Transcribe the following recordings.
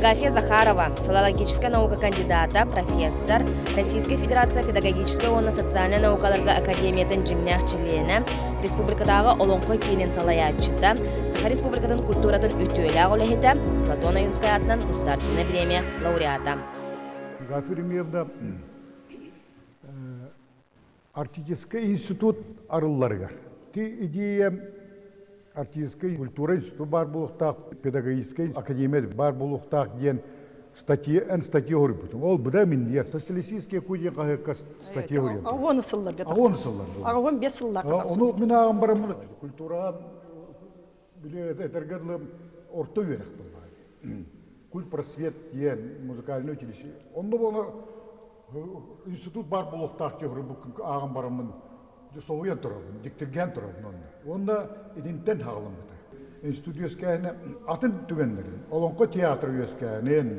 Агафья Захарова, филологическая наука кандидата, профессор, Российской Федерация педагогическая онна социальная наукаларга академиятын жиңнах чилена, республикадагы олонқой кейнен салаятчыта, Саха республикатын культуратын үтөөлі ағылахита, Платона Юнская атынан государственная премия лауреата. Агафья Ремьевна артистский институт арылларгар. Ти идея артистский культура институты бар булуктак, педагогический академия бар булуктак ден статья горбут. Ол буда миндер социалистические куйден кахка статья горбут. Агон сылларга. Агон сыллар. Агон бес сылларга. Ону мина амбарам культура биле этергерлы орто верх булар. Культ просвет ден музыкальный училище. Онно бола институт бар булуктак горбут агамбарамын. Соуян тұрабын, диктирген тұрабын онда единтен хағылым бұды. Институт өскәйіні атын түгендері, олонқы театр өскәйінен,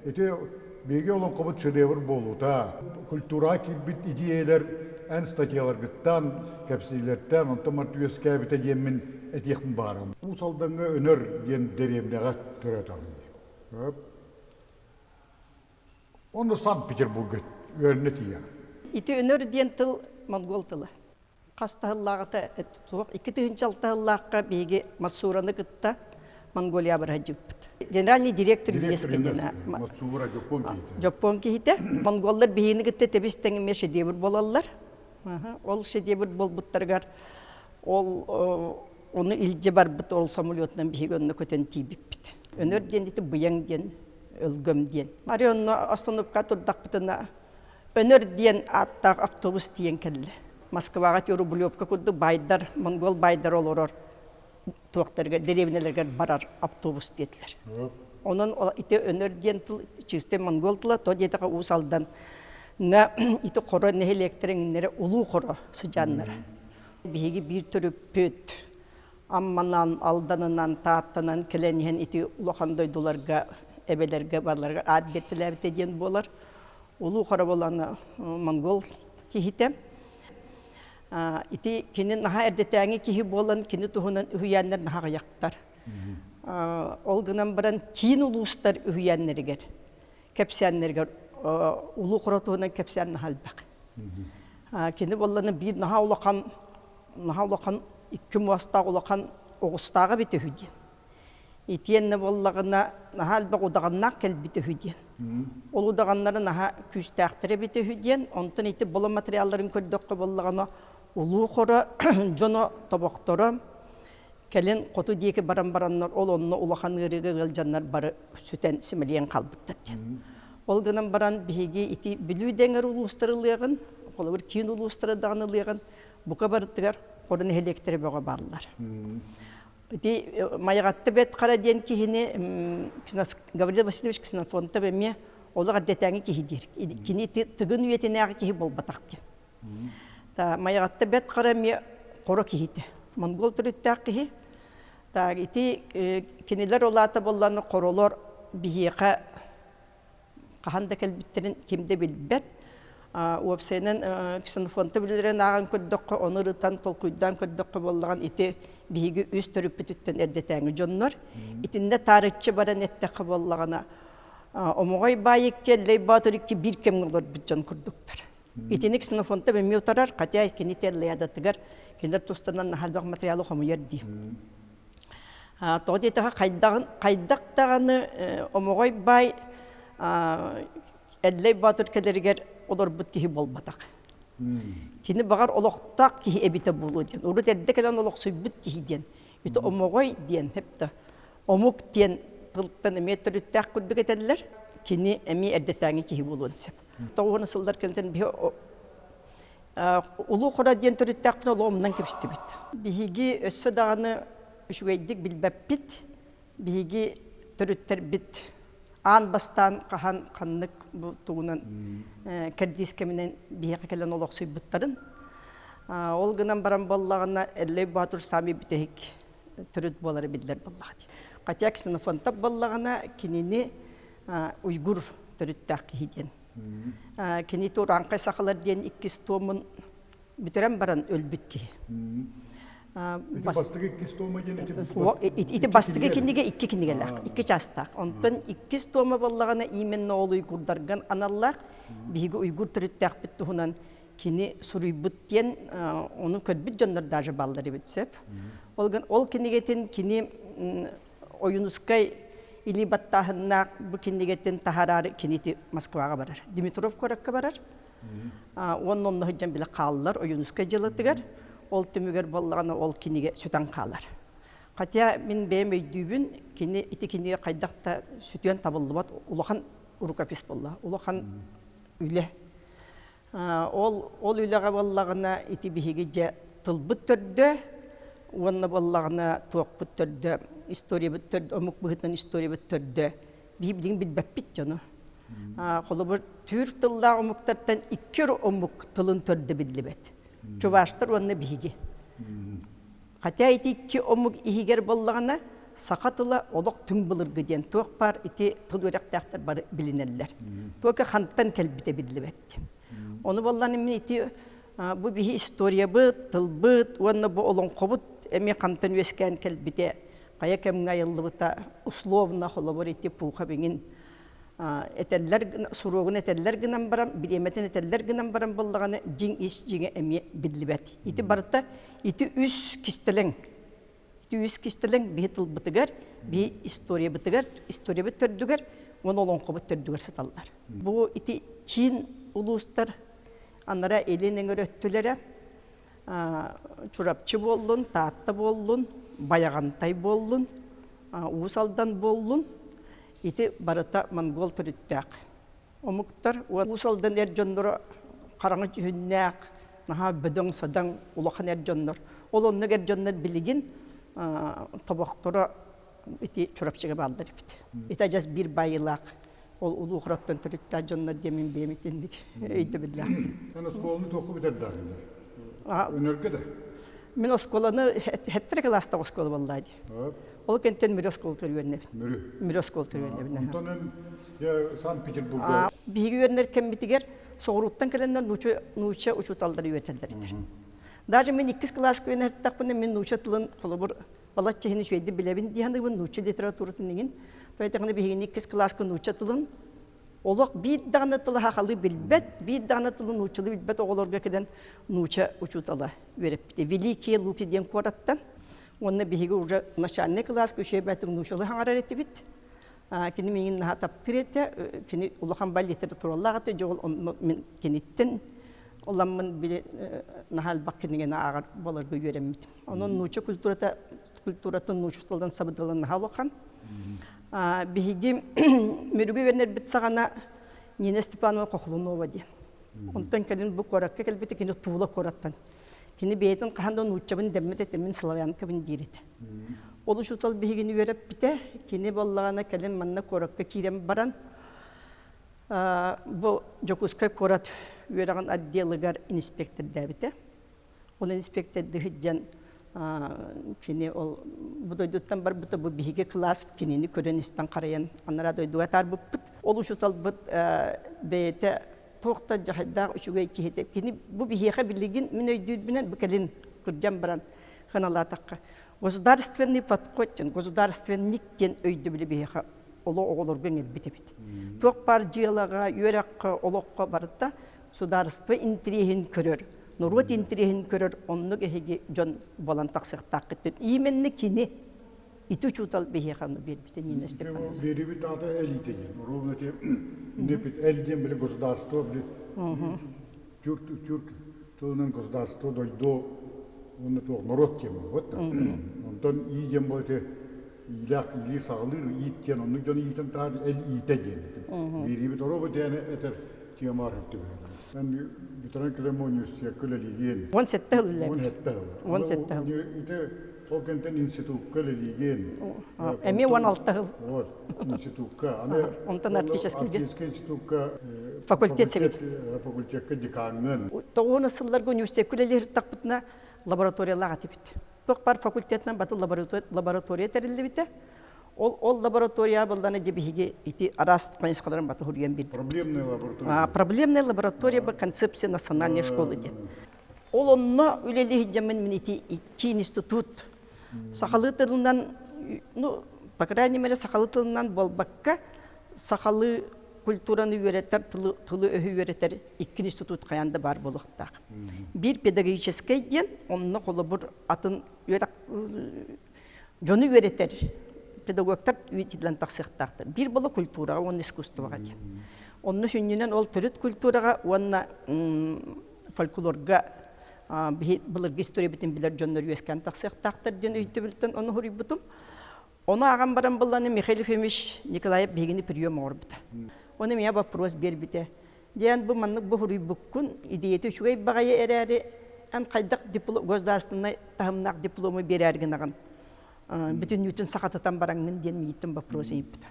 беге олонқы бұд шедевр болута, культура келбіт идеялар, ән статьялар гыттан, кәпсейлерден, онтамарт өскәй біті емін әтекін барым. Бұл салдаңы өнер ден дәребінеға түретағын. Оны Санкт-Петербург өріне тия. Ити өнер ден тыл монгол тылы. Қастағылағыта, 2006-лаққа беге Масураны күтті Монголия бір әжіппіт. Генеральный директор Масура Жоппон кейті. Монголлар бейіні күтті тебістеңіме шедевір болалар. Ол шедевір бол бұттарғар. Оны үлде бар бұт ол самолетнан бейгі önüne көтен тейбіппіт. Өнер ден деті бұяң ден, өлгөм ден. Ари оны остановка тұрдақ бұтына өнер ден аттақ автобус дейін кәлі. Москваға Рублевка күрді байдар, монгол байдар олырыр. Туақтарға, деревнелерге барар автобус деділер. Onun ite önerdien çizte Mongol tula to diyetaka usaldan ne ite koro ne elektrenginlere ulu koro sıcanlara. Bihigi bir türü pöt ammanan aldanınan taattanan kelenihen ite ulakandoy dolarga ebelerge barlarga adbettiler biten bolar. Ulu koro bolanı Mongol kihite. Iti kinin naha erdetengi kihi bolan kini tuhunan ühüyenler naha yaktar. Olgunan baran kin uluslar ühüyenleriger. Kepsenleriger ulu kuratuğundan kepsen halbak. Kini bolanı bir naha ulakan iki muasta ulakan oğustağı bite hüdyen. İtiyenne bollağına naha halbak odağınnak kel bite hüdyen. Olu dağınları naha küstəxtire bite hüdyen. Ondan iti bola materyalların köldökkü bollağına ulu kura jono tabaktora kelin qotu diyeki baran-baranlar ol onunla ulakan ırıgı gılcanlar barı süten similiyen kalbıttır. Olgınan baran bihigi iti bilü denger ulustarılığın, ola bir kiyin ulustarı dağınılığın, bu kabarıttıgar korun elektri boğa barlar. İti mayagattı bet kara diyen kihini Gavril Vasilyevich Ksenofonta bemye ola gaddeteni kihi dirik. Kini tıgın üyetine kihi bol batak diyen. Mayagattı bet kara mi koro kihide. Mongol türüttəq kihi. İti kiniler olata bollarını korolor bihiyaka kahanda kelbitlerin kimde bilbet. Uapsaynen Ksenofonta biliren ağın köddökkü onırıtan tolkuydan köddökkü bollağın iti bihigi üst törüppütütten erdeteni jonlar. İtinde tarihçi baran etteqi bollağına omuğay bayikke leybatırikki bir kem olur bütcan kurduktar. İtini Ksenofonta bemmi utarar, katya kini terleyadatıgar. Kinder tustandan halbaq materyali xomu yerdi. Toğdi tağa kaydak tağını omuğay bay elley batır keleriger olur but kihi bol batak. Kini bağır oloqtaq kihi ebite bulu diyen. Uru terde kelen oloq suybut kihi diyen. İti omuğay diyen hep de omuk diyen tılttan emetre taq kudduk etediler. Kini emi erdetani kihi bulun sep. Toğunu sıllar kelten bir ulu kora diyen törüttəq bina loğumdan kepişti bit. Bihigi össü dağını üşügeydik bilbep bit. Bihigi törüttər bit. An bastan kahan kanlık bu tuğunan kerdiz keminen bihiqe kelen oloq suybutların. Olgınan baran bollağına Erley Batur Sami bitehik törüt boları bildiler bollağı. Qatyak Ksenofonta bollağına kinini Uygur törüttəq kihiden. Kini to rankay sakılar diyen ikkis tomun bitiren baran ölbüt ki. Эти бастыгы кистома ден Ити бастыгы киниге 2 кинигелек, 2 частак. Онтон 2 стома боллагана именно ол уйгурдарган аналлак биги уйгур төрүттәк бит тухунан кини суруйбут ден onun көрбүт жондар даже балдары бүтсөп. Ол кинигетин кини оюнускай или баттахыннак бу кинигетин тахарары кинити Москвага барар. Димитров коракка барар. Оннон хыжан биле каллар оюнускай жылытыгар. Ол түмүгер боллагана ол киниге сүтан калар. Катя мен бемейдүбүн кини ити киниге кайдакта сүтөн табылдыбат улахан урукапис болла. Улахан үле. Ол үлеге боллагана ити биһиги же тылбыт төрдө, уонна боллагана туокпут төрдө, история бит төрдө, омук быһытын история бит төрдө. Биһи билин билбеппит жону. Холобур түр тылда омуктардан 2 омук тылын төрдө билбет. Чуваштар уонна биһиги. Хотя ити 2 омук ихигер боллагана сакатыла олок түң булыргы ден туок бар ити тыл өрөктактар бар билинеллер. Туока ханттан келбите билбет. Onu bollan emin iti bu bihi история быт, тыл быт, уонна бу олон кобут эми кантан өскән келбите кая кемгә йыллыбыта условно холобор ити пуха беңин этеллер суругун этеллер гынан барам, биреметен этеллер гынан барам боллаганы жиң ис жиңе эми билбет. Ити барта ити үс кистелең. Ити үс кистелең би тыл бытыгар, би история бытыгар, история бит төрдүгөр, оны олон кобут төрдүгөр саталлар. Бу ити чин улустар анара элинен өрөттүлере чурапчы боллун, таатта боллун, баягантай боллун, уусалдан боллун, ити барыта монгол төрүттәк. Омуктар уусалдан эржондор караңы жүннәк, наха бөдөң садаң улахан эржондор. Ол онны эржондор билигин табактора ити чурапчыга балдыр бит. Ити жас бир байылак. Ол улуу хураттан төрүттә жоннор демин бемитиндик. Өйдө билля. Аны школаны току битердер. Өнөргө да. Мен осколаны хеттер класста оскол боллайды. Ол кенттен мирос культурүнө. Мирос культурүнө. Антонен я Санкт-Петербургда. Биги өрнөр кембитигер соғыруттан келендер нуча учуталдар үйөтелдер. Даже мен 2 класс көйнөр тақпын мен нуча тылын холобур балат чехини шөйді билебин дияны бу нуча литературатын деген. Тойтаганы биһигин 2 класска нуча тылын олок бит дагана тылы хахалы билбет, бит дагана тылын нучалы билбет оголорга кеден нуча учутала верепти. Великие луки ден кораттан. Онна биһиги уже начальный класс көшөбөтүн нучалы хаңарар этти бит. Кини менин наха таптырете, кини улахан бал литератураллагаты жол мен кениттен оламмын биле нахал баккенеген агар болорго үйренмит. Онун нуча культуратын нучусталдан сабыдылын нахалохан. Биһиги мөрүгө вернер бит сагана Нина Степанова Кохлунова ди. Онтон келин бу коракка келбите кини туула кораттан. Кини бейтин кахандан уччабын деммете темин славянка бин дирите. Олу шутал биһигини вереп бите, кини боллагана келин манна коракка кирем баран. Бу Жокускай корат вераган отделыгар инспектор дебите. Ол инспектор дыхыджан кини ол будойдуттан бар бута бу биһиге класс кинини көрөнистан караян анара дойдуатар буппут. Олу шутал бут бейте тохта жахайда учугай кихете кини бу биһиге билигин мен өйдүд менен бу келин кыржан баран ханалатакка. Государственный подход, государственник тен өйдү биле биһиге оло оголорго битебит. Ток бар жыялага, үйрөккө, олокко барытта государство интригин көрөр. Нурут интригин көрөр, онну кеһиги жон болан таксыктак кеттен. Именно кини иту чутал биһиганы бербитен министр. Берибит ата элите. Ровно те непит элден биле государство биле. Тюрк тылынан государство дойдо оны то народ тема. Вот. Онтон ийден болте илах или сагылыр иттен онну жон иттен тар эл итеген. Берибит ровно тене этер тиямар хетти. Ben bir tane Klemonius ya Köleligen. 17 yıl. 17 yıl. İte Folkent'in institut Köleligen. Emi 16 yıl. Вот. Institutka. Ondan artistçilik. Institutka. Fakultet sevit. Fakultetka dekanın. Тоғыны сылларга университет күлелер тақпытына лабораторияларға тепет. Тоқпар факультетнан баты лаборатория тәрілді біті. Ол лаборатория болданы жебихиге ити арас қанышқаларын баты хүрген бит. Проблемная лаборатория. Проблемная лаборатория ба концепция национальной школы ден. Ол онно үлелі жамын мен ити институт. Сақалы тылынан, ну, по крайней мере, сақалы тылынан болбаққа сақалы культураны үйретер, тылы өйі үйретер 2 институт қаянда бар болуқтақ. Bir педагогический ден, онны қолы бұр атын жоны үйретер. Педагогтар үйтілен тақсықтақтыр. Bir болу культураға, оны искусствоға ден. Онны хүнінен ол түріт культураға, онна фольклорға, бұлырғы история бітін білер жонлар үйескен тақсықтақтыр ден үйті білтін, оны хұрый бұтым. Оны ағам баран боланы Михаил Ефимович Николаев бегіні прием орбыта. Оны мен вопрос бербіте. Дейін бұл маннық бұл хұрый бұққын идеяты үшігей бағайы әрәрі ән қайдақ государственный тағымнақ дипломы берәрген ағын. Бүтін үтін сақататан бараңын ден мейттім вопрос епті.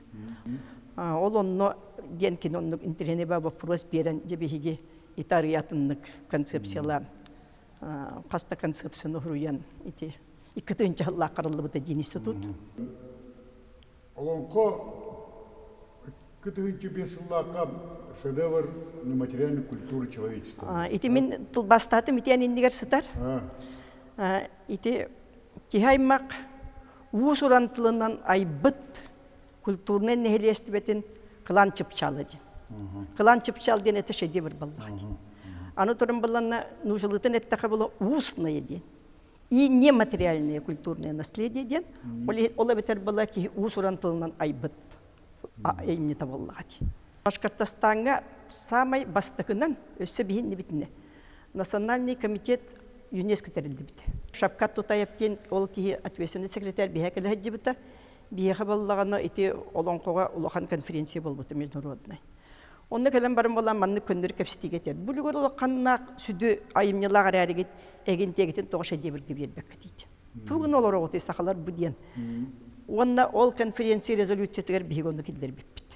Ол онны ден кен онны интернет ба вопрос берен жебегеге итариятынлық концепциялар, қаста концепцияны хұрыян ете. 2-нче жылла қарылы бұта ден институт. Олонқо 2-нче бесыллақа шедевр нематериальной культуры человечества. Ите мен бастатым итен индигер сытар. Ите кихаймақ уус урантылынан айбыт культурнен нехелесті бетін қылан чыпчалы ден. Қылан чыпчал ден әті шедевр баллаға ден. Аны тұрын балланна нужылытын әттіға болу уусная ден. И нематериальное культурное наследие ден, ола бетер была ки усурантылынан айбыт, именно табыллаға ден. Башкортостанға самай бастықынан өсі бейін не бітіне. Национальный комитет ЮНЕСКО тәрілді біті. Шавкат Тутаевтен ол ки ответственный секретарь бейәкілі хаджи біті, бейәкі баллағына ете олонқоға улахан конференция бол бұты международный. Онны кәлем барын болан манны көндір көпсітеге тер. Бүлігір олы қаннақ сүді айымнелағар әрігет әгентегетін тоғыша дебіргі бербәкі дейді. Туғын олар оғыты сақалар бұден. Онна ол конференция резолюциятығар бейгі оны келдер беппіт.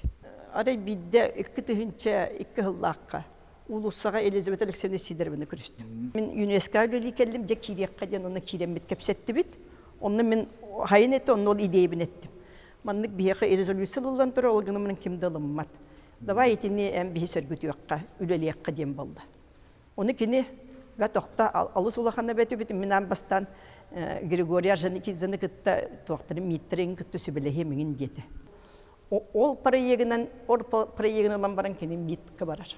Арай бидде 2-2 ғыллаққа улуссаға Елизавета Алексеевна Сидорованы көрістім. Мен ЮНЕСКО өлі келдім, жек кирекқа ден оны киремет көпсетті біт. Онны мен хайын етті, оны ол идейбін еттім. Маннық бейгі резолюциялылан тұры олғынымның кемді алыммат. Давай етіне әм бейі сөргіті өққа, үлелі еққа дем болды. Оны кені бәт оқта алыс улақана бәті бітім, мен бастан Григория Жаникизаны күтті тоқтырым миттерін күтті сөбіліге меңін деді. Ол проегінен олан баран кені миткі барар.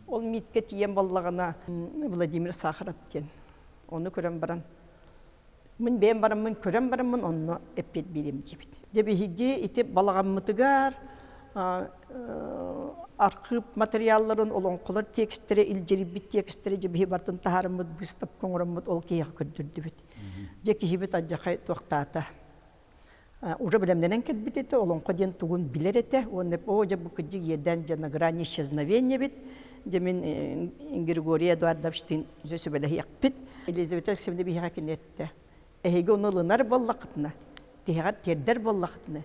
Ол миткі тиен боллағына Владимир Сахаров кен. Оны көрен баран. Мен бәйін баран, мен көрен баран, мен оны әппет берем дебет. Дебегеге етеп балаған мұтығар, арқып материалларын олонқылар текстері, илжерібіт текстері жебе бартын тағарымыд, бұстап қоңырымыд ол кейіға көрдірді біт. Жекі хебет аджақай тоқтата. Уже білемденен кәдбіт еті, олонқы ден тұғын білер еті. Оны о, жа бұл күджік еден жана грани исчезновения бит. Демен Григория Эдуардовичтің сөсі бәлі яқ бит. Елизавета Алексеевна бейіға кенетті. Әйге оны лынар боллақытына. Тегар тердер боллақытына.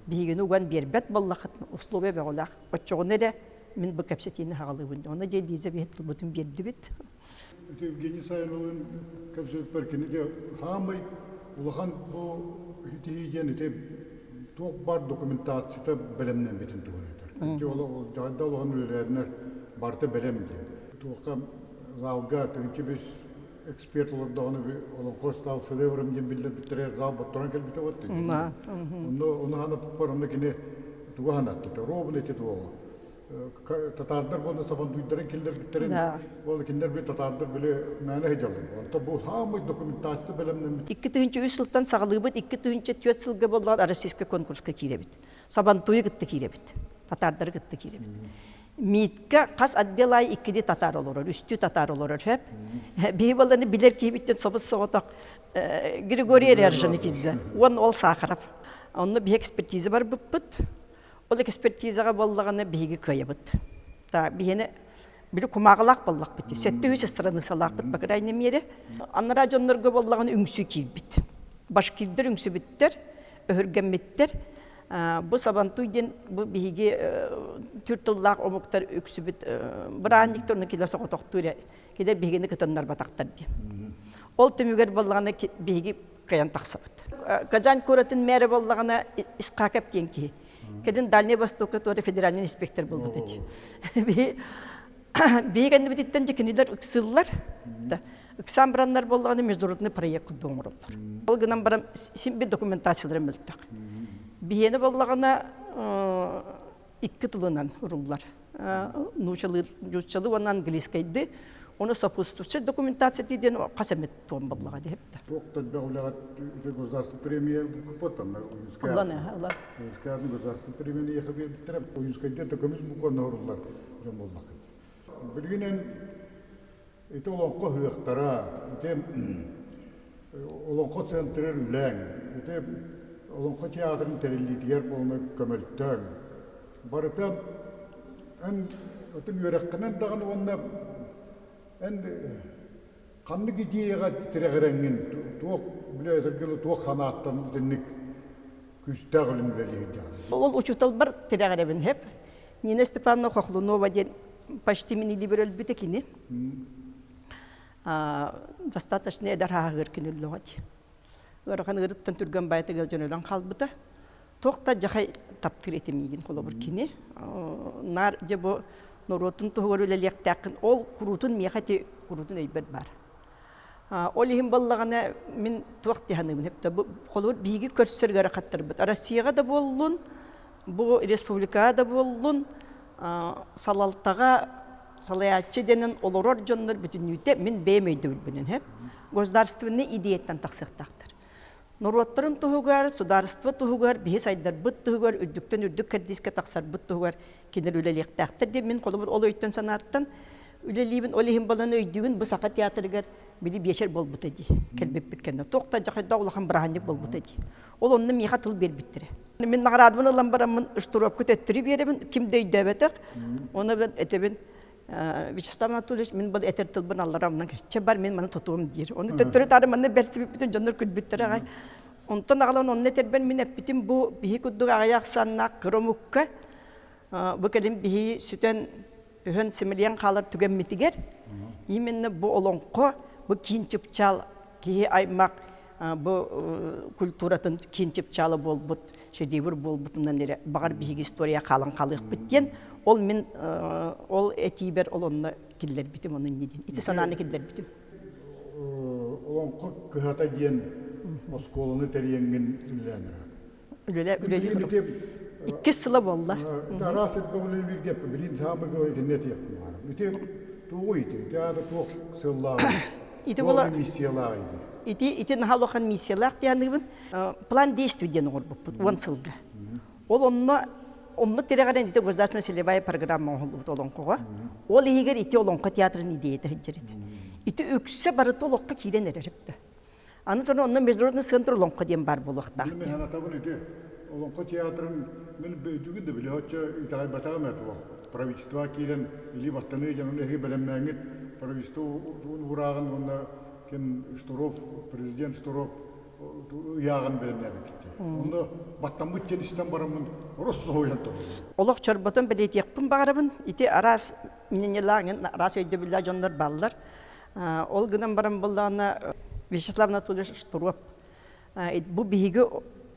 Бейгіні оған бербәт боллақытына. Условия бәғылақ. Отчоғын әрі мен бұл кәпсетені хағалы өңді. Оны де Елизавета бұтын берді бит. Евгений Сайновын кәпсет бәркені де хамай улахан бұл хитейден тоқ бар документацияда бәлемнен бетін туғын етір. Жағайда олған өлерәдінер барты бәлемде. Тоққа залға түгінші біз эксперт олардағыны олың қостал шедеврым ден білдер біттірер зал бұттыран кәлбіті өтті. Оны ғана пұппар, оны кене туға ғана әтті. Робын әте туға. Татардар болны сабан дуйдарын келдер біттерін. Ол кендер бір татардар біле мәні хеджалдыр. Онта бұл хамай документация бәлемнен біт. 2-3 сылтан сағылығы бұд, 2-4 сылғы болған российский конкурсқа кейре біт. Сабан туы күтті кейре біт. Татардар күтті кейре біт. Митке қас отделай 2-де татар олырыр, үсті татар олырыр хөп. Бей боланы білер кейбіттен собыз соғытақ Григория Рержаны кезі. Ол сақырап. Оны бей экспертизі бар бұп-бұд. Ол экспертизаға боллағаны бейгі көйі бұд. Бейені бір құмағылақ боллақ бұд. Сөтті өз страны салақ бұд, бақыр айны мері. Аннара жонларға боллағаны үңсі кейл бұд. Башкирдер үңсі бұдтер, өһіргенметтер. Бұл сабантуйден бұл бейге түртіллақ омықтар өксі бұд. Бір анниктұрны келі соғы тоқтыры, келі бейгені күтінлер батақтар ден. Ол түмігер боллағаны бейге қаян тақсы бұд. Казань көретін мәрі боллағаны исқақап ден кейі. Кеден Дальний Востокқа тоже федеральный инспектор был вот эти. Бейгенді бітеттен жекенелер үксіллар. ыксан бараннар болғаны международный проект күдді оңырылдар. Ол гынан барам симби документациялары мөлттік. Бейені болғаны 2 тылынан ұрылдар. Нучалы оны английскайды, оны сопутствующий документация дейден қасамет туын болға дейіпті. Тоқтат бәуліғат государственный премия күпотан. Уюскардың государственный премияны еқі бердіктірім. Уюскайды документ бұқонна ұрылар жөн болмақ. Білгенен, это олонқы хүйіқтара, это олонқы центрер үләң, это олонқы театрын тәрелейтігер болны көмөлттен. Барытан, өтін үйрәққінен дағын онына қанды идеяға тірәғірәңген туық біләзіргілі туық қанаттан дінік күстәғ үлін біләлейді. Ол учутал бар тірәғірәбін хеп. Нина Степановна Хохлунова ден почти мені либерал бітекіне. Достаточно әдір ағыр күнілі ғады. Өріған ғырыптан түрген байты ғылжан өлен қалбыда. Тоқта жақай таптыр етемейген қолы бір кене. Нар же бұл Норотун тугор үлелектәкін, ол құрутын мехати құрутын өйбір бар. Ол ехін болағана мен туақ дегенімін хепті. Қолыр бигі көрсіргері қаттыр бұд. Россияға да болуын, бұл республикаға да болуын, салалтаға, салаятчы денен олорор жонлар бүтін үйте мен беймейді үлбінен хеп. Государственный идеяттан тақсықтақтыр. Нороттарын туғығар, сударыства туғығар, бейс айдар бұд туғығар, үрдіктен үрдік кәрдеске тақсар бұд туғығар кенер үлелектәқтір деп мен қолы ол өйттен санаттан үлелейбін, олейін баланы өйдігін бұл сақа театрығар білі бешер бол бұт әді, кәлбеп біткенде. Тоқта жақайда олақан бірағандек бол бұт әді. Ол онны меға тыл бер біттірі. Мен нағарадымын олан барамын ұштырып көтеттірі беремін, кімді өйдәбетіқ, оны ben әтебін Вячеслав Анатольевич, мен бұл әтер тылбын алларамнан кәтче бар, мен маны тұтуым дейір. Оны төттірі тары маны бәрсі бүтін жондар күлбіттірі ағай. Онтан ағалан онны әтербен мен әппітім бұл бігі күддің ағаяқ санна қырымыққа бұл кәлім бігі сүтен үхін сімілген қалар түген метігер. Именно бұл олонқы, бұл кейін чыпчал, кейі аймақ, бұл культуратын кейін чыпчалы бол бұд, шедевір бол бұтынан әрі бағар бігі история қалын қалық біттен. Ол мен, ол әтейбер ол онына келдер бітім, оның неден. Иті сананы келдер бітім. Олонқы күхата ден осколыны тәреңген үләнір. Үлелі 2 сылы болды. Тарас етті олы бір кепі, бірін самы көретін нет ектім бар. Үте туғы ете, театр туқ сыллағы, туғы миссиялағы ете. Ити нахал оқан миссиялақ дейінігін план действий ден оғыр бұд, 10 сылға. Ол онны терегәрен ите государственная целевая программа олонқыға. Ол егер ите олонқы театрын идеяты хеджереді. Ите өксі барыты олонқы кейден әріпті. Аны тұрны онны международный центр олонқы ден бар болуқтақты. Мен ана табын ете, олонқы театрын мен бүгінді біле, хотча итағай батағым әті ол. Правительства кейден или баттаны жанын әге бәлеммәңгет, правительства ұрағын, онда кен Штуров, президент Штуров, яғын бәлеммәңгет кетті. Онда баттан бұттен істен барамын, ұрысы ойын тұрды. Олық чорботын білет екпін бағарабын, ите арас миненелағын, арас өйді білі жондар балылар. Ол гынан барам болдағына Вячеслав Анатольевич Штуров. Бұл бігі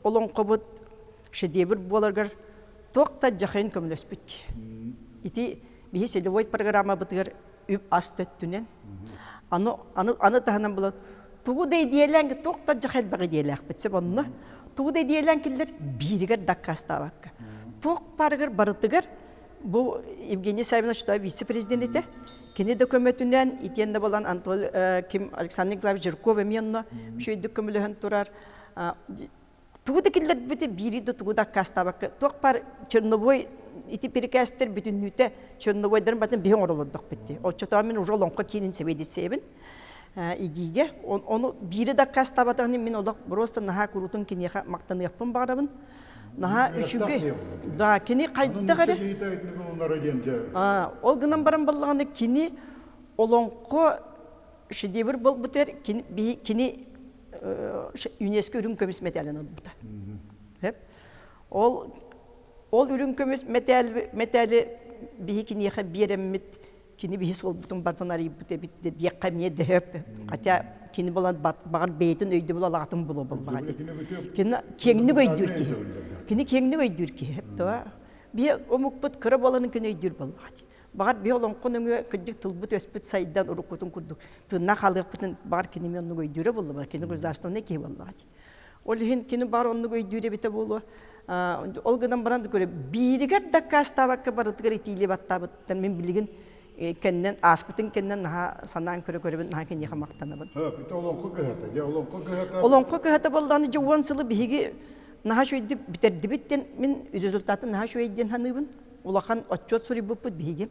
олонқы бұд шедевір боларғар тоқта жақайын көмілес бүт. Ите бігі селевой программа бұтығар үп ас төттінен. Аны тағынан болады. Туғыдай дейеләңгі тоқта жақайыл бағы дейеләқ бітсіп онына. Туғыдай дейеләң келдер бирігер даққаста баққа. Тоқ парығыр барытығыр бұл Евгений Савинович вице-президенті. Кені документінен итенді болан Александр Николаевич Жирков әменіна шөйді көміліғін тұрар. Туғыды келдер біті бириді туғыда қастабақы. Тоқ бар Черновой ити перекәстер бүтін нүті Черновойдарын батын бейін орылыдық бітті. Ол чотамын ұжыл оңқы кейінін сәбедесебін. Игиге, оны бириді қастабатығын мен олық просто наға күрутын кенеға мақтаны яқпын бағарабын. Наға үшіге, да, кені қайтты ғары. Ол ғынан баран болғаны кені олонқы шедевір бол бұтер, кені ЮНЕСКО үрін көміс металін ұлбыта. Ол үрін көміс металі бейі кенеға береммет, кені бейі сол бұтын бартын арай бұты бітті, бейққа ме дөп. Қатя кені болан бағар бейтін өйді бол алағатын болу бол бағады. Кені көйдір ке. Кені кеңні өйдір ке. Бейі омық бұт кірі боланын кені өйдір бол бағады. Бағар бе олонқон өңі күдік тұлбыт өспіт сайдан ұрыққытын күрдік. Тұнна қалықпытын бағар кенеме онны көйдүйре болды ба, кені государственный кей болуға. Ол хин кені бар онны көйдүйре бете болу. Ол ғынан баранды көре, бейрігер даққа астабаққа барытығыр етейлі баттабыттан мен білігін кеннен, аспытын кеннен наға санаан көрі-көрібін наға кенеға мақтанабын. Бите олонқы кыһата, я олонқы кыһата. Олонқы кыһата болданы жауан сылы бігі наға шөйді бітерді біттен мен результатын наға шөйден ханыбын. Улахан отчет сұры бұппыт бігі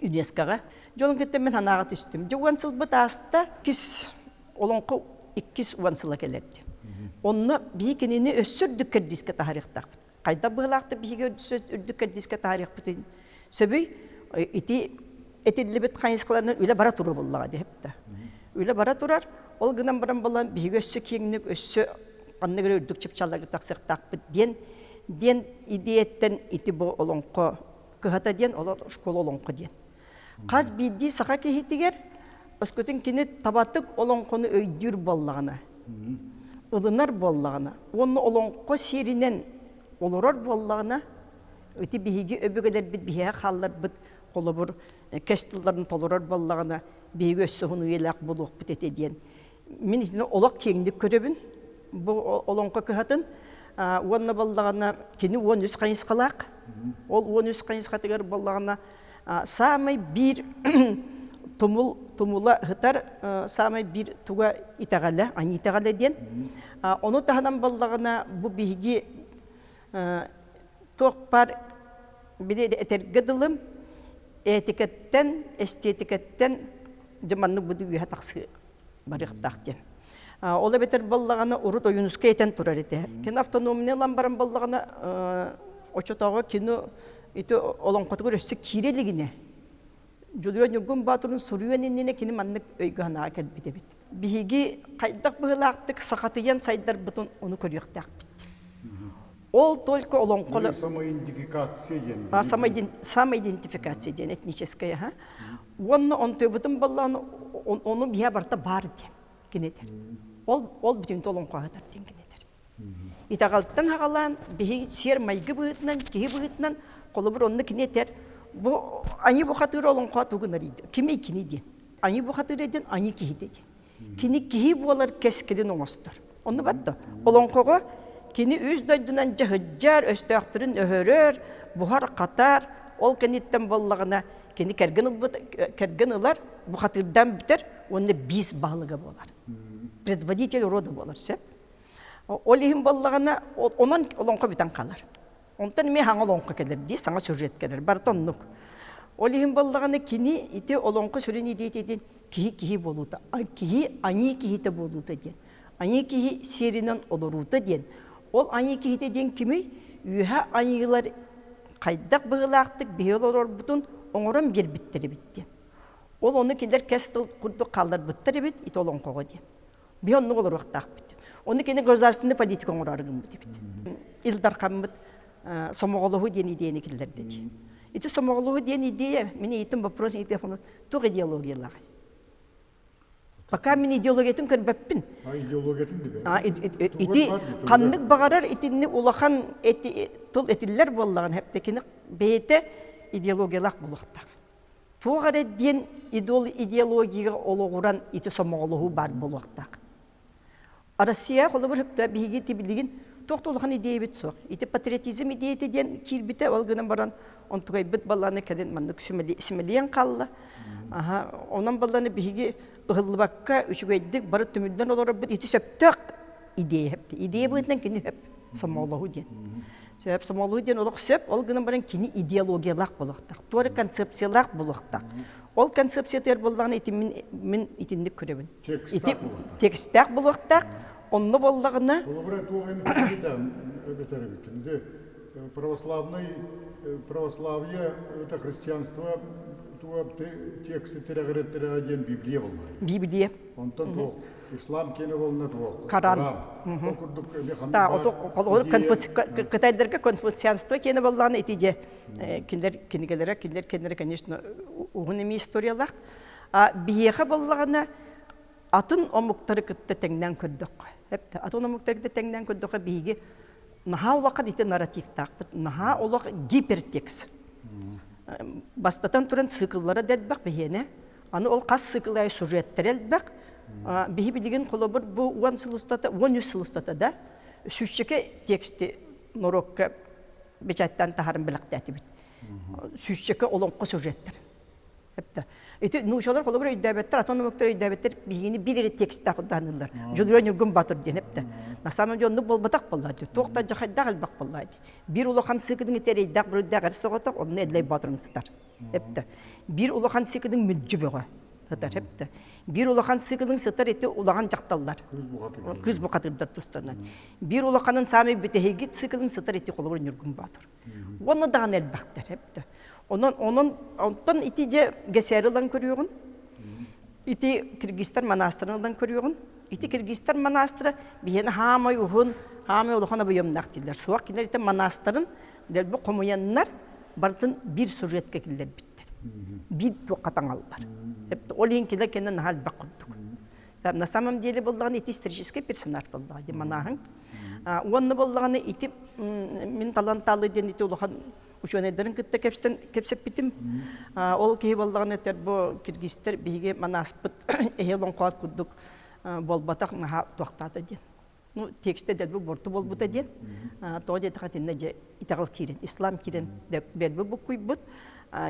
ЮНЕСКО-ға. Жолын кеттен мен ханаға түстім. Жауан сыл бұт аста кис олонқы 2 уан сыла келерді. Онны бігі кенені өссүрдік кәрдіске тарихтақ. Қайда бұғылақты бігі өссүрдік кәрдіске тарих бұтын. Сөбүй, етелі біт қайынсқыларынан үйлі бара тұру болуға депті. Үйлі бара тұрар, ол ғынан баран болан бігі өссі кеңінік, өссі қанны көрі үрдік чіпчаларға тақсықтақ бұд ден идеяттен ити бұл олонқы кығата ден, ол школ олонқы ден. Қаз бейді сақа кейтігер, өскөтін кені табатық олонқыны өйдір боллағына, ұлынар боллағына, оны олонқы серінен олырар боллағына, өте бейге өбігілер біт бейге қалылар біт, қолы бұр кәстілдерін толырар боллағына, бейге өссі ғыны елақ болуқ біт ете ден. Мен ішіне олақ кеңдік көребін, бұл олонқы кығатын, Онна боллағына кені 13 қайынсқалақ. Ол 13 қайынсқатығар боллағына самай бір тұмыла ғытар, самай бір туға итағалы, аңы итағалы ден. Оны тағынан боллағына бұл бейге тоқпар біледі әтергіділім, этикеттен, эстетикеттен жаманны бұды үйе тақсы барықтақ ден. Ола бетер боллағаны ұрыт ойынысқа етен тұрар еті. Кен автономия ламбаран боллағаны очотаға кені олонқатығыр өсі кирелігіне. Жолыран үргін батырын сұруенініне кені маннық өйгі ғанаға кәлбіде бет. Бігі қайдақ бұғылақтық сақатыян сайдар бұтын оны көріқтақ бет. Ол только олонқалы... Самоидентификация ден. Самоидентификация ден, этническая. Оны он төбітін боллағаны оны бия барта бар ден. Кенедер. Ол бүтін толын қағадар ден кенедер. Итағалттан хағалан, бігі сер майғы бұғытынан, кейі бұғытынан, қолы бір онны кенедер. Бұл аңы бұқатыры олын қағатығынар еді. Кемей кені ден. Аңы бұқатыры еден, аңы кейі ден. Кені кейі болар кәскеден оңыстыр. Оны бәтті. Олын қоға, кені өз дойдынан жағыджар, өстіяқтырын өһөрөр, бұхар қатар, ол кенеттен боллағына, кені кәрген ұлар бұқатырдан бітір, онда 5 бағылыға болар. Предводитель рода болар, сәп. Ол ехін боллағына, онын олонқы бітен қалар. Онтан мен хаңа олонқы келер, дей, саңа сюжет келер, бар тоннық. Ол ехін боллағына кені ете олонқы сүрін едетеден кихи болуыда, кихи аңы кихите болуыда ден. Аңы кихи серінен олыруыда ден. Ол аңы кихите ден кемей, үйе аңылар қайдақ бұғылақтық, бейел олар бұтын, оңырын бір біттері бітті. Ол оны келер кәсті құрды қалдар бұттары бит, ит олон қоға ден. Бей оны олар уақтақ бит. Оны кені государственный политика оңырарығын бұд бит. Илдар қамыд сомоғылығы ден идеяны келдер деді. Ити сомоғылығы ден идея, мені итім вопросын итефоны тұқ идеологиялағы. Пока мен идеологиятын көрбәппін. Идеологиятын дебе. Ити қандық бағарар, итінні улахан тұл етілер боллаған, әптекені бейті идеологиялақ болуқтақ. Туғары ден идеологияға олығыран ити сомоғылығы бар болуқтақ. Россия қолы бір хөпті бейге тебілген тоқтолған идея бет соқ. Ити патриотизм идеяты ден кирбіті олғынан баран, он тұғай бүт баланы кәден маңдық сүмелейен қалы. Онан баланы бейге ұғылбаққа үшігейдік бары түмілден олары бұд ити сөптіқ идея хөпті. Идея бұғытынан кені хөп сомоғылығы ден. Сөп сомоғылығы ден олық сөп, олғынан баран кені идеологиялақ болуқтақ. Туары концепциялақ болуқтақ. Ол концепциятер болуғаны мен итіндік көребін. Текстақ болуқтақ. Онны боллағына... Православие, это христианство, тексты терагреттер Библия болмай. Библия. Онтан ислам кені болна Коран. Кытайдарға конфуцианство кені боллағына етеде. Кенелері, конечно, уғын еме историялақ. Биеға боллағына атын омуқтары күтті тәңнен көрдіқ. Атын омуқтары күтті тәңнен көрдіқ биеге наха олаққа дейті нарратив тақпыт, наха олақ гипертекст. бастатан туран цикыллары дәлбәк бейене. Аны ол қас цикылай сюжеттер әлбәк. Бейі білген қолы бір бұл 10 сылыстата да сүшчеке тексті норокка бечаттан тахарын білікті әті біт. Сүшчеке олонқы сюжеттер. Эти нушалар қолы бір өйдәбеттер, атономоктар өйдәбеттер бейгені бір ері текстті ақыданылар. Жүдірен үргін батыр денепті. На самом деле, оны болбатақ болады. Тоқта жақайдақ әлбақ болады. Bir улахан сикидин терейдақ бір өйдәғ әрсі оғатақ, оны әділей батырыңыздар. Bir улахан сикидин мүлджі бөға. Bir улахан сикидин сытар еті улаған жақталар. Кыз бұқатырдар тұстарынан. Bir улаханын самай бітегет сикидин сытар еті қолы бір үргін батыр. Оны даған әлбақтар. Онтан ити же гесерилан көрüyorun. İti Kırgızistan manastırından көрüyorun. İti Kırgızistan manastırı biyene hamay uhun, hamay oluğuna buyumnak diller. Suak kiler ite manastırın del bu komuyanlar bartın bir sujetka killer bitter. Bir tuqatan allar. Hep olin kiler kennen hal bakurduk. Na samam dili bolğan iti исторический персонаж bolğan manahın. Onu bolğanı iti min talantalı den iti oluğan Uşanedlerin kıtta kepsep bitim. Ol ki bolğan eter bu Kırgızlar biге manaspıt ehelon qat kudduk bolbatak naha toqtadı den. Ну тексте дел bu bortu bolbuta den. Тоде тахатинне же итагал кирен, ислам кирен бел bu kuybut.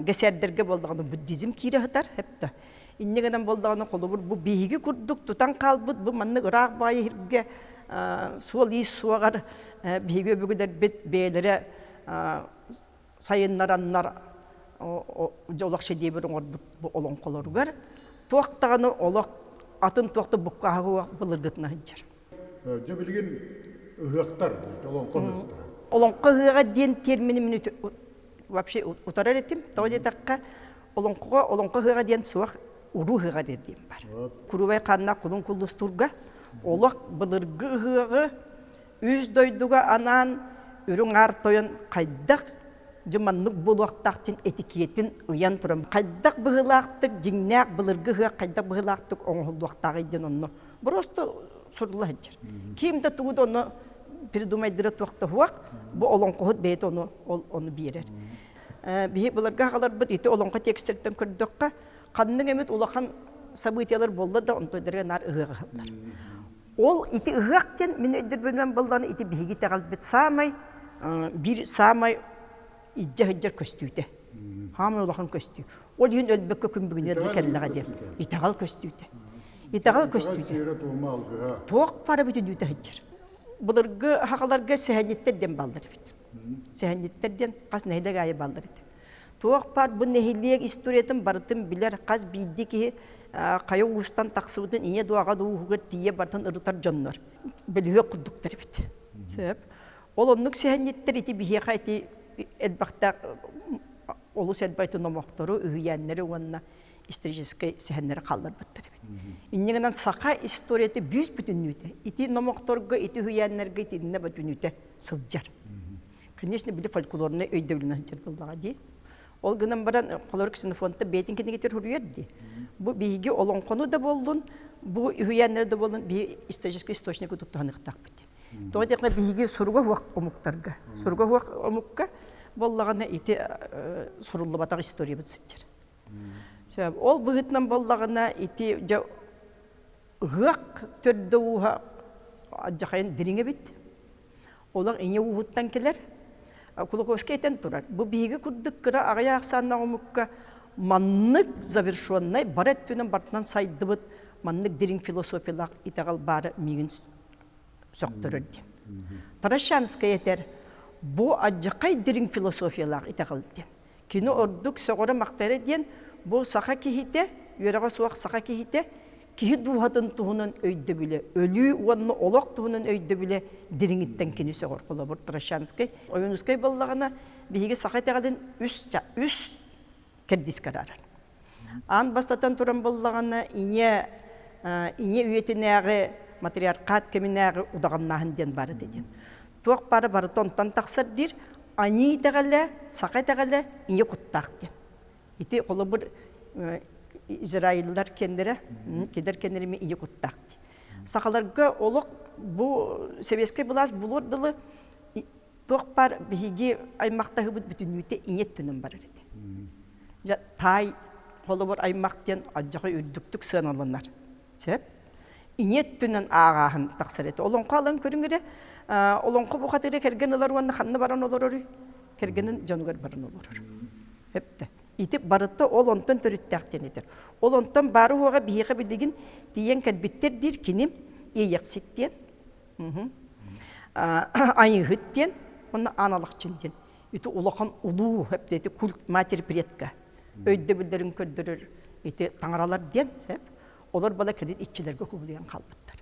Geserderge bolğan buddizm kire hatar hepte. İnnegenen bolğan qolubur bu biге kurduk tutan qalbut bu manны Irak bayı hirge sol is suagar biге bugüder bet belere sayınlaranlar olaqşı debirин bu olon qolorgar toqtağını olaq atın toqta buqqağı bulurgutna hıncar. Je bilgen ıhıqtar, olon qolorgar. Olon qıhığa den termini вообще утарар ettim. Тоде таққа olon qıhığa den suaq uruhığa dedim var. Kurubay qanna kulun kullustурга olaq bulurgığı üz doyduga anan ürün artoyun qaydaq Жуманнык булуактактын этикетин уян турам. Кайдак быгылактык, жиңнак былыргыга кайдак быгылактык оңулуактагы ден онно. Просто сурлахчыр. Кимде тугуд онно придумайдыра туакта хуак, бу олонкот бейт оны берер. Бии буларга калар бит ите олонко тексттерден көрдөккө канның эмет улахан событиялар болду да онтойдерге нар ыгыга калдар. Ол ити ыгактен мен өйдөрбөнөн болданы ити биги тагал бит самай bir samay İcce köstüydü. Hamı olağın köstü. O gün ölbekke kümbüğünlerle kelleğe der. İtağal köstüydü. İtağal köstüydü. Toğ para bütün düğüte hıccar. Bulurgu haqalarga sehenetlerden baldır bit. Sehenetlerden qas neyle gayı baldır bit. Toğ par bu nehilliyek istoriyetin barıtın biler qas bildi ki kaya uğustan taqsıvıdın iye duağa doğuğuğur diye barıtın ırıtar canlar. Belüğe kurdukları bit. Ol onluk sehenetler iti bihe qayti Elbaqta olus elbaytı nomoktoru üyeyenleri onunla исторический сехеннері қалдар бұттыр. Иннегінен сақа историяты бүз бүтіннүйді. Ити номокторға, ити үyeyenlerге, ити инне бүтіннүйді сылджар. Конечно, білі фольклорны өйдеулінен жер болдыға дей. Ол гынан баран қолор ксенофонтта бейтін кені кетер хүрүйерді. Бұ бейге олон қону да болдың, бұ үyeyenler де болдың, бей исторический источник ұтықтағанықтақ бітті. Тоғадеқна бейге сұрға хуақ омуқтарға. Сұрға хуақ омуққа боллағана ити сұрылы батақ история бітсітчер. Ол бұғытнан боллағана ити ғық түрді уға жақайын діріңе бит. Олар әне уғыттан келер. Кулаковский әйтен тұрар. Бұл бейге күрдік кіра ағая ақсанна омуққа маннық завершуаннай бар әттінен бартынан сайды бұд маннық дірің философиялақ итағал бары меген соқтырырды. Тарашанская етер. Бұл аджақай дірің философиялақ итағалды. Кені ордық соғыры мақтары ден, бұл сақа кейіте, өреға суақ сақа кейіте, кейі дуғатын тұғынан өйді біле, өлі уанны олақ тұғынан өйді біле діріңіттен кені соғыр қолы бұр Тарашанскай. Ойынускай болағына бейге сақа тағадын үш кәрдіс қарарар. Ан бастатан тұран болағына ине үйетінәғі матриархат кеминәгы удағаннағын ден бары деген. Туақ бары тонтан тақсыр дир, ани тәғілі, сақай тәғілі, ине құттақ ден. Ити қолы бір Израилдар кендері, кедер кендері мен ине құттақ ден. Сақаларға олық бұл Советский бұлас бұлырдылы туақ бар бейге аймақтағы бұд бүтін өте ине түнін бар еді. тай холобор аймактен ажжакы үрдүктүк сыналанар. Сеп инет түнен ағаһын тақсырет. Олонқы алан көріңгіре, олонқы бұқатыры керген олар уанна ханны баран олар оры, кергенін жанугар баран олар оры. Хепті. Итіп барытты ол онтан түріттәқтен етер. Ол онтан бары оға бейеқі білдігін дейен кәдбіттер дир кенем ейексеттен, айығыттен, оны аналық чынден. Үті олақан ұлу, хепті, культ матер предка. Өйді білдерін көрдірір, үті таңыралар ден, олар бала кәдет итчілерге көбілген қалбыттар.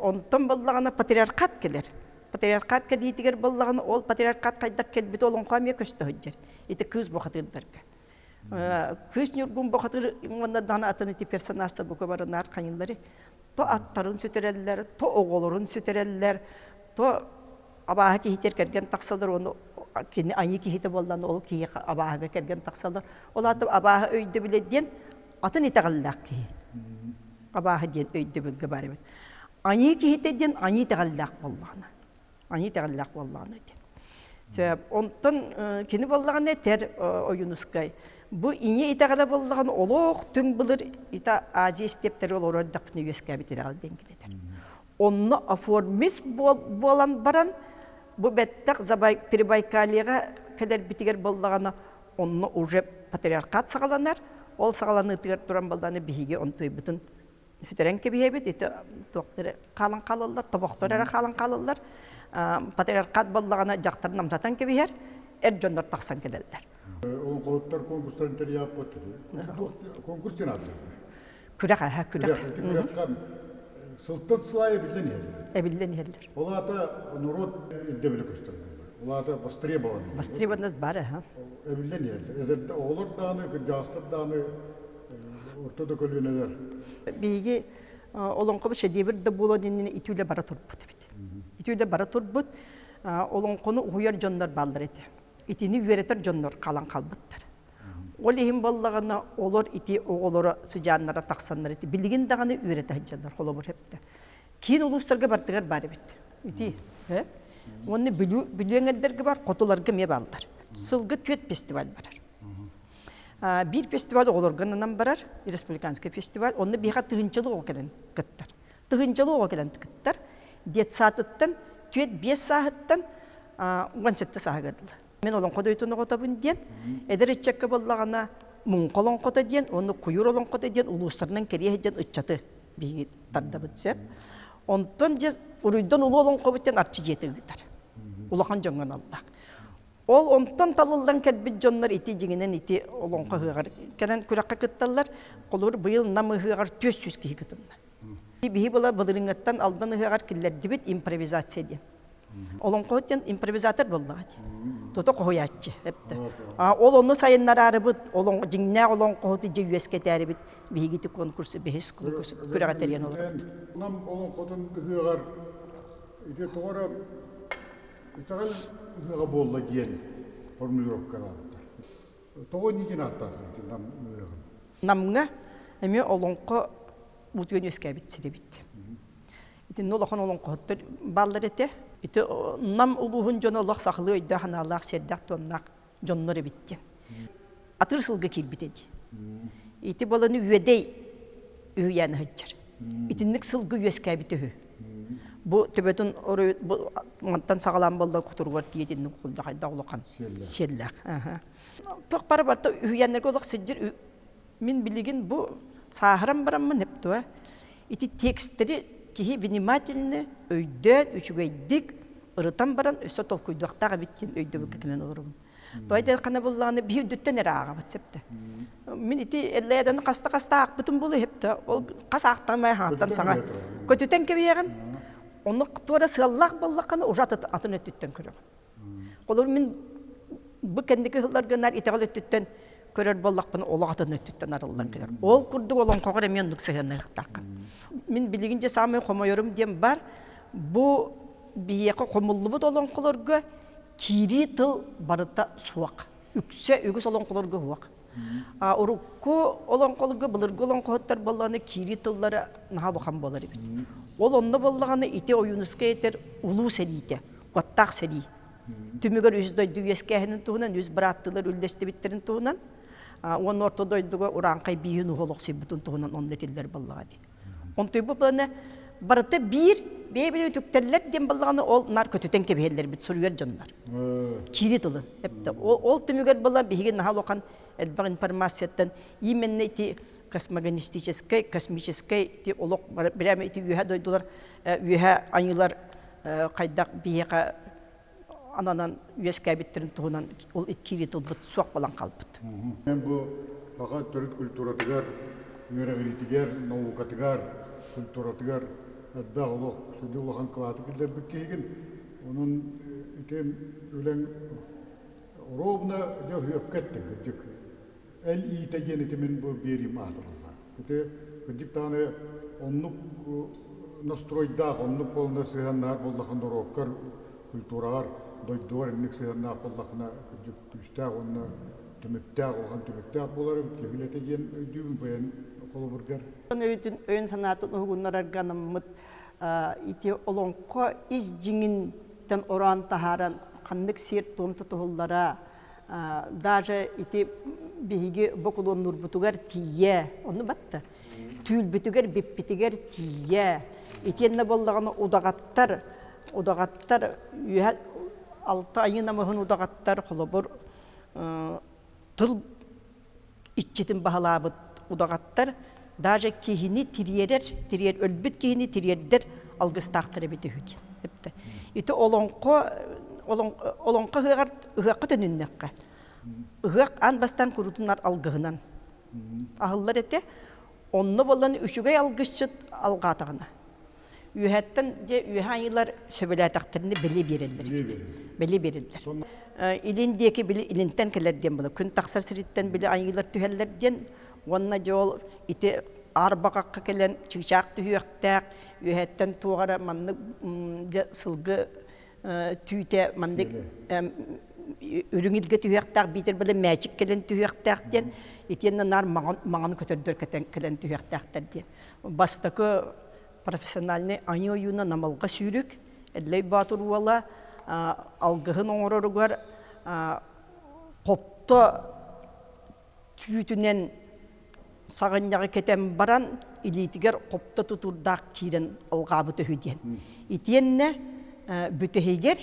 Онтан балағана патриархат келер. Патриархат кәдейтігер балағана ол патриархат қайдақ келбеті олың қамия көшті өйдер. Үті күз бұқатырдарға. Күз нүргін бұқатыр, онда дана атын үті персонажда бұқы барын арқанылары. То аттарын сөтерелілер, то оғылырын сөтерелілер, то абаға кейтер кәрген тақсалар, оны кені айы кейті болдан ол кейі абаға кәрген тақсалар. Ол атып абаға өйді біледен атын итағаллақ кейі. Абаға ден өйді білгі бар емет. Айы кейтеден айы итағаллақ болғаны. Айы итағаллақ болғаны ден. Онтан кені болғаны тәр ойынысқай. Бұ ине итағала болған олық түң бұлыр ита Азия стептері ол орадақ бұны өске әбетер алден келедер. Онны оформис болан баран, бұ бәттіқ Перебайкалияға кәдер бітігер болғаны онны уже патриархат сағаланар, ол сағаланы үтігер тұран болғаны бейге онтой бұтын хүтерен кебейбет, еті тоқтары қалын қалылар, тобақтары қалын қалылар, патриархат болғаны жақтарын намтатан кебейер, әр жондар тақсан келелдер. Ол қолыптар конкурстарын тәрі ап өтті. Конкурс ден аты. Күрек, күрек. Күрекқа сылттан сылайы білден елдер. Әбілден елдер. Ол аты народ дебілі көстір. Ол аты востребованы. Востребованность бары. Әбілден елдер. Олар даны, жастар даны, ортада көлінелер. Бейге олонқы шедевірді болуын итүйлі бара тұрбыт. Итүйлі бара тұрбыт, олонқыны ұйар жондар балдар еті. Итini üretер жоннор қалан қалбыттар. Ол ехін болағына олар ити оғылары sıcanlara тақсанлар еті. Білген дағаны üretер жоннор қолабыр хепті. Кейін ұлыстарға бартығар бары бітті. Ити, оны білуеңердерге бар, қотыларға ме балдар. Сылғы төт фестиваль барар. Bir festival оларғанынан барар, республиканский фестиваль, оны бейға тұғынчылы оғылан күттар. Тұғынчылы оғылан күттар. Дет саатыттан, төт 5 сағыттан 17 сағыдылы. Мен олон қода өйтіні қотабын ден, әдір үтчәкке болағана мұң қолын қота ден, оны құйыр олон қота ден, ұлыстарынан кереге ден үтчаты бейгі тарды бұтсеп. Онтан ден ұрыйдан ұлы олон қобыттен арчы жеті ғыдар. Улақан жоңған аллақ. Ол онтан талылдан кәдбіт жонлар ити жеңінен ити олон қоғығар. Кәнен күраққа күтталар, қолыр бұйыл намы ғығар 400 кейі күтімді. Бейі бұла бұлырыңаттан алдан ғығар келер дебет импровизация ден. Олон қоғыттен импровизатор болдыға де. Тоты қоятчы. Ол оны сайынлар ары бұд, жеңіне олон қоғыты же үйеске тәрі бұд, бейгеті конкурсы, бейс конкурсы күріға тәрген олар бұд. Нам олон қотын ғығар, ете тоғыра, итағал ғыға болла ген формулировкаға бұд. Тоғы неген аттасы, нам ғығын? Намға, әме олон қо бұтын өске бітсіре бітті. Итін олақын олон қоғыттыр балдар еті. Ити нам улуғын жон олақ сақылы өйді ханалақ сердақ тоннақ жонлары біттен. Атыр сылғы кел бітеді. Ити боланы үйедей үйені ғыджар. Итінлік сылғы үйеске біті үі. Бұ төбетін мұнттан сағалан болды құтырғыр дейдінің қолда қайда олыққан селлақ. Тоқ бары барда үйенлерге олақ сәджір. Мен білеген бұ сағырам барамын епті. Ити текстері кихи внимательны өйден, үчүгейдик, ырытан баран, өсө толкуйдуақтаға биттен өйді бүкекілен олырым. Тойда қана болағаны бей үдіттен әрі аға бәтсепті. Мен ити әлләйден қаста-қаста ақпытын болу хепті. Ол қас ақтамай хаңаттан саңа. Көтітен кебейген. Оны туара сығаллақ болаққаны ұжат атын өттіттен көрім. Қолыр мен бұл кәндікі ғыларғанар итағал өттіттен көрер болақпын олағатын өттіттен арылдан келер. Ол күрді олон қоғыр әмен ұндық сығанар ұқтаққан. Мен білігінше самай қомайырым дем бар, бұл бейеқі қомылы бұд олон қолырғы кири тыл барыта суақ. Үксе үгіс олон қолырғы хуақ. Ұрыққы олон қолырғы бұлырғы олон қоғыттар болғаны кири тыллары нағалуқан болар ебет. Ол онны болғаны ите ойынысқа етер ұлу сәлейте, қоттақ сәлей. Tümügөр üz doydu üyeskehinin tuğunan, üz bırattılır üldesti bittirin tuğunan. Onun orta doyduğa urankay bihin uğoluk sebutun tuğunan onun etiller ballağı di. On tüybü bana barıta bir bebeli tükterler diyen ballağını ol nar kötüten kebeheller bit soruyor canlar. Çiri tılın. Hep de ol tümügör ballağı bihigin nahal okan elbağ informasiyadan imenне ити космогонистической, космической ти олок береме ити үһә дойдулар, үһә айылар кайдак бияка ананан үескә биттерин тугунан ол иткири тылбыт суак балан калбыт. Мен бу фақат төрөт культуратыгар, үөрәгилитигер, наукатыгар, культуратыгар әдбәг олок, сүдү улахан кылаты килдер биккейген. Onun итем үлән ровно дә хөккәттен гыдык. El iyi tegenetimin bu berim ağzımda. Kete gıcık tane onluk nastroyda, onluk polna sığanlar bollakında rokkar külturalar doyduvar inlik sığanlar bollakına gıcık tüştağ onna tümüktağ olgan tümüktağ bolar kefile tegen ödüğün bayan kolu burger. Ön sanatın uğunlar arganımıt iti olonko iz jinginden oran taharan kanlık sert tomtu tuhullara даже ити биһиги бокулон нурбутугар тие onu батта түүл бүтүгер биппитигер тие итенне боллаганы удагаттар алты айына мөхөн удагаттар холобор тыл иччитин баһалабыт удагаттар даже кихини тирьер өлбүт кихини тирьердер алгыстактыры битүһүт хепте ити олонқа ыгаққа төнүннәккә. Ыгақ ан бастан курутунар алгыгынан. Ахыллар ете, онны болан үшүгей алгышчыт алгатагына. Үйәттен же үйәйылар сөбеләтәктерне беле берелдер. Илиндеки биле илинтен келерден була. Күн таксар сириттен биле айылар түһәлләрден, онна жол ите арбакакка келен чыгчак түһәктәк, үйәттен тугара манны сылгы tüyte mandık ürünilge tüyektak bitir böyle magic kelen tüyektak diyen itiyenler nar mağan kötürdür kelen tüyektaklar diyen bastaki profesyonelne aynı oyuna namalga sürük edley batır valla algıhın onurugar kopta tüytünen sağınyağı keten baran ilitiger kopta tuturdak çiren algabı tühüdiyen itiyenle бүтеһигер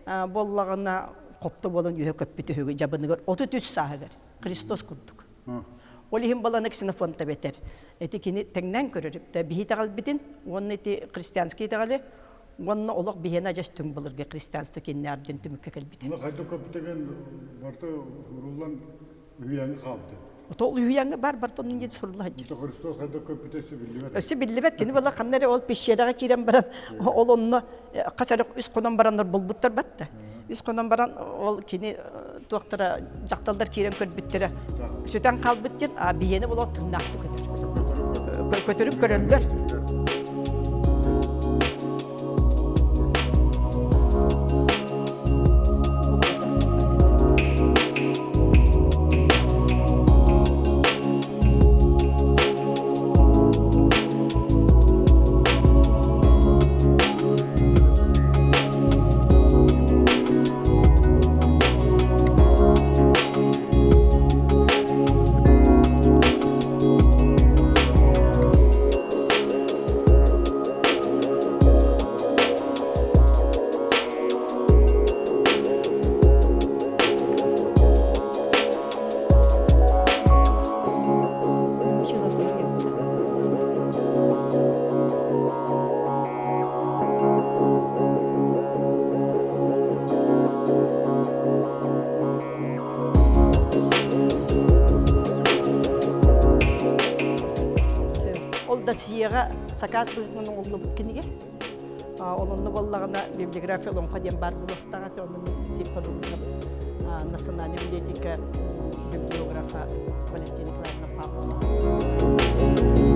боллагына копто болон үйө көп бүтеһиге жабыныгар 33 саагер Христос курдук. Ол ихин баланы ксенофонта бетер. Эти кини теңнен көрөрүп та бихитагал битин, онны эти христианский тагалы, онны олок бихена жас түң булырга христианство киннерден түмүккө келбитин. Мына кайда көп деген барты урулан үйәңе калды. Тол үйәңе бар тонун жет сурулла хаҗыр. Христос кайда көп бүтесе билбет. Өсү билбет кини бала каннары ол пешерага кирен баран ол онны качарык үс конон барандар болбуттар батта. Үс конон баран ол кини доктора жакталдар кирен көрбүттөр. Сөтөн калбыттын а биени боло тыңнакты көтөрүп көрөлдөр. Сияга сакас бүйтүнүн оңлу бүткениге. Онунда боллагына библиография лонка ден бар булуктага тонун дипломун национальный библиотека библиографа Валентина Николаевна Павловна.